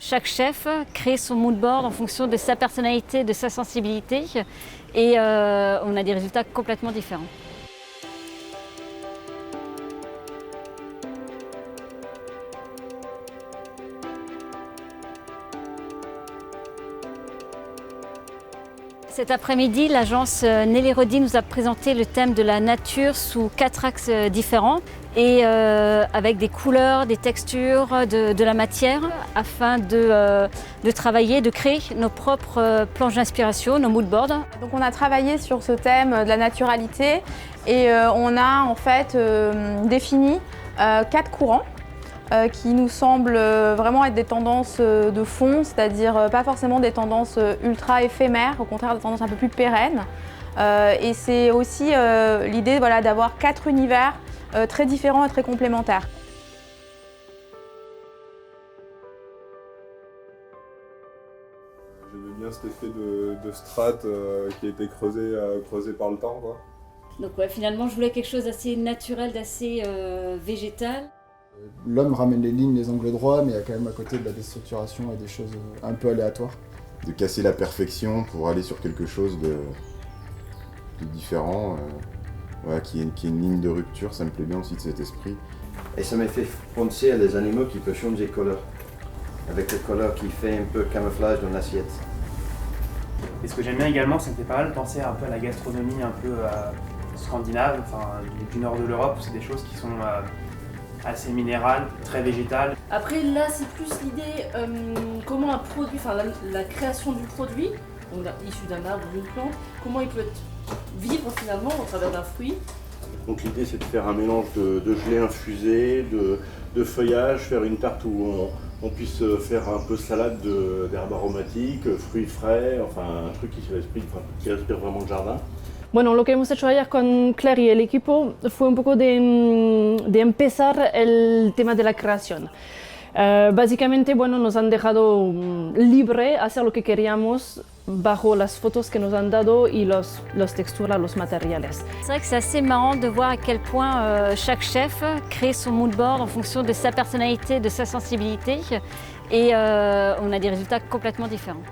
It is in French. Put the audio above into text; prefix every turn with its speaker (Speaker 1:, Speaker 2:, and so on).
Speaker 1: Chaque chef crée son mood board en fonction de sa personnalité, de sa sensibilité et on a des résultats complètement différents. Cet après-midi, l'agence Nelly Rodi nous a présenté le thème de la nature sous 4 axes différents et avec des couleurs, des textures, de la matière afin de travailler, de créer nos propres planches d'inspiration, nos mood boards.
Speaker 2: Donc on a travaillé sur ce thème de la naturalité et on a en fait défini 4 courants qui nous semblent vraiment être des tendances de fond, c'est-à-dire pas forcément des tendances ultra éphémères, au contraire des tendances un peu plus pérennes. Et c'est aussi l'idée d'avoir 4 univers très différents et très complémentaires.
Speaker 3: J'aimais bien cet effet de strate qui a été creusé par le temps, quoi.
Speaker 1: Donc ouais, finalement, je voulais quelque chose d'assez naturel, d'assez végétal.
Speaker 4: L'homme ramène les lignes, les angles droits, mais il y a quand même à côté de la déstructuration et des choses un peu aléatoires.
Speaker 5: De casser la perfection pour aller sur quelque chose de différent, qui est une ligne de rupture, ça me plaît bien aussi de cet esprit.
Speaker 6: Et ça m'a fait penser à des animaux qui peuvent changer de couleur, avec le couleur qui fait un peu camouflage dans l'assiette.
Speaker 7: Et ce que j'aime bien également, ça me fait pas mal penser un peu à la gastronomie un peu scandinave, enfin du nord de l'Europe, c'est des choses qui sont assez minérales, très végétales.
Speaker 8: Après là c'est plus l'idée comment un produit, enfin la création du produit, donc issu d'un arbre ou d'une plante, comment il peut vivre finalement au travers d'un fruit.
Speaker 9: Donc l'idée c'est de faire un mélange de gelée infusée, de feuillage, faire une tarte où on puisse faire un peu salade d'herbes aromatiques, fruits frais, enfin un truc qui respire vraiment le jardin.
Speaker 10: Bueno, lo que hemos hecho ayer con Claire y el equipo fue un poco de empezar el tema de la creación. Básicamente, bueno, nos han dejado libre hacer lo que queríamos bajo las fotos que nos han dado y las texturas, los materiales.
Speaker 1: C'est vrai que c'est assez marrant de voir à quel point chaque chef crée son mood board en fonction de sa personnalité, de sa sensibilité et on a des résultats complètement différents.